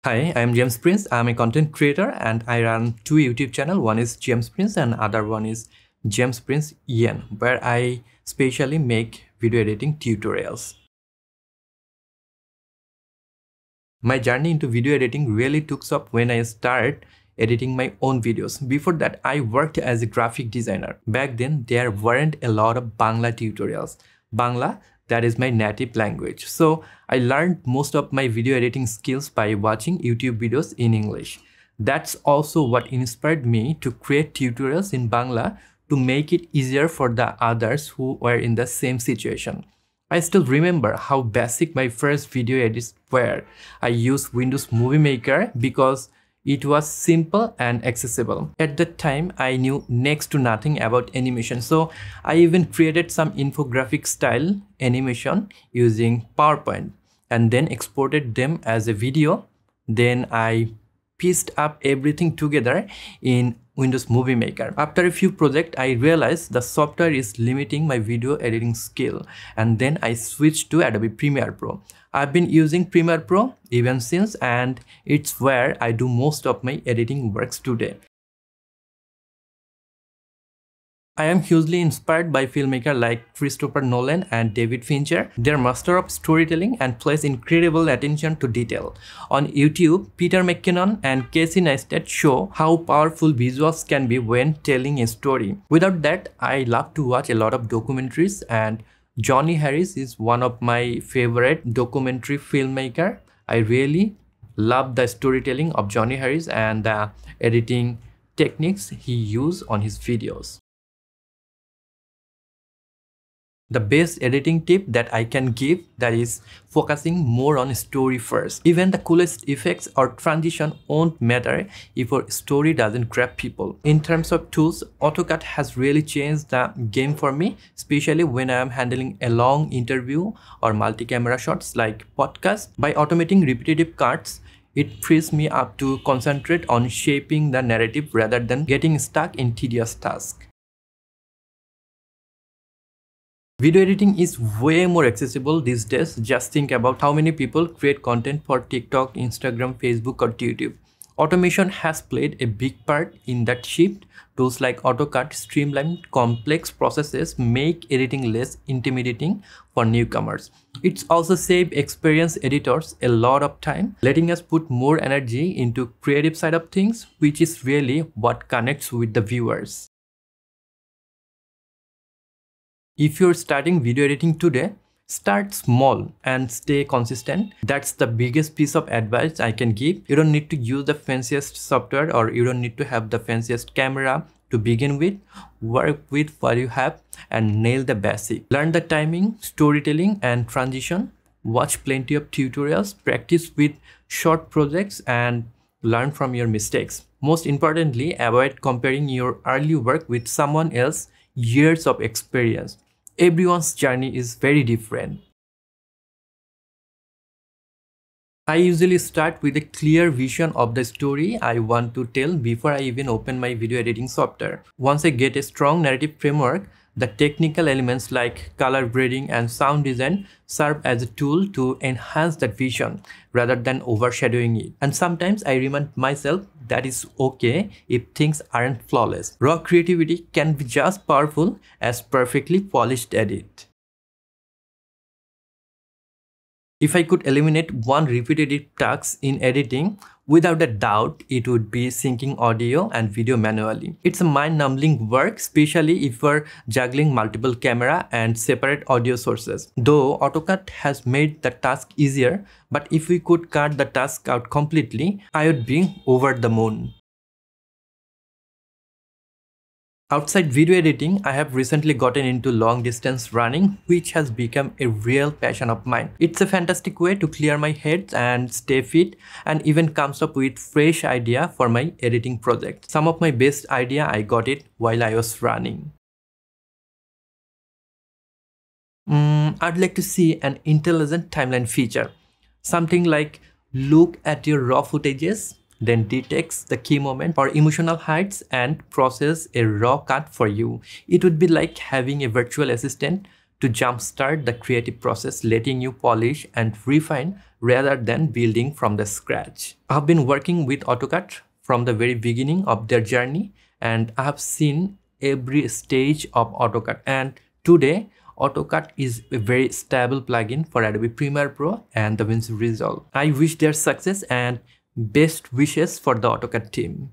Hi, I'm James Prince. I'm a content creator and I run two YouTube channels. One is James Prince and other one is James Prince Yen, where I specially make video editing tutorials. My journey into video editing really took off when I started editing my own videos. Before that, I worked as a graphic designer. Back then, there weren't a lot of Bangla tutorials. Bangla, that is my native language. So I learned most of my video editing skills by watching YouTube videos in English. That's also what inspired me to create tutorials in Bangla to make it easier for the others who were in the same situation. I still remember how basic my first video edits were. I used Windows Movie Maker because it was simple and accessible. At that time, I knew next to nothing about animation, so I even created some infographic style animation using PowerPoint and then exported them as a video. Then I pieced up everything together in Windows Movie Maker. After a few projects, I realized the software is limiting my video editing skill, and then I switched to Adobe Premiere Pro. I've been using Premiere Pro even since, and it's where I do most of my editing works today. I am hugely inspired by filmmakers like Christopher Nolan and David Fincher. They're master of storytelling and place incredible attention to detail. On YouTube, Peter McKinnon and Casey Neistat show how powerful visuals can be when telling a story. Without that, I love to watch a lot of documentaries, and Johnny Harris is one of my favorite documentary filmmaker. I really love the storytelling of Johnny Harris and the editing techniques he uses on his videos. The best editing tip that I can give, that is focusing more on story first. Even the coolest effects or transition won't matter if your story doesn't grab people. In terms of tools, AutoCAD has really changed the game for me, especially when I am handling a long interview or multi-camera shots like podcast. By automating repetitive cuts, it frees me up to concentrate on shaping the narrative rather than getting stuck in tedious tasks. Video editing is way more accessible these days. Just think about how many people create content for TikTok, Instagram, Facebook, or YouTube. Automation has played a big part in that shift. Tools like AutoCAD streamline complex processes, make editing less intimidating for newcomers. It's also saved experienced editors a lot of time, letting us put more energy into creative side of things, which is really what connects with the viewers. If you're starting video editing today, start small and stay consistent. That's the biggest piece of advice I can give. You don't need to use the fanciest software, or you don't need to have the fanciest camera to begin with. Work with what you have and nail the basic. Learn the timing, storytelling, and transition. Watch plenty of tutorials, practice with short projects, and learn from your mistakes. Most importantly, avoid comparing your early work with someone else's years of experience. Everyone's journey is very different. I usually start with a clear vision of the story I want to tell before I even open my video editing software. Once I get a strong narrative framework, the technical elements like color grading and sound design serve as a tool to enhance that vision rather than overshadowing it. And sometimes I remind myself that it's okay if things aren't flawless. Raw creativity can be just powerful as perfectly polished edit. If I could eliminate one repetitive task in editing, without a doubt, it would be syncing audio and video manually. It's a mind-numbing work, especially if you're juggling multiple camera and separate audio sources. Though AutoCAD has made the task easier, but if we could cut the task out completely, I would be over the moon. Outside video editing, I have recently gotten into long distance running, which has become a real passion of mine. It's a fantastic way to clear my head and stay fit, and even comes up with fresh idea for my editing project. Some of my best idea I got it while I was running. I'd like to see an intelligent timeline feature. Something like look at your raw footages, then detects the key moment or emotional heights and process a raw cut for you. It would be like having a virtual assistant to jumpstart the creative process, letting you polish and refine rather than building from the scratch. I've been working with AutoCAD from the very beginning of their journey, and I've seen every stage of AutoCAD, and today AutoCAD is a very stable plugin for Adobe Premiere Pro and DaVinci Resolve. I wish their success and best wishes for the AutoCAD team.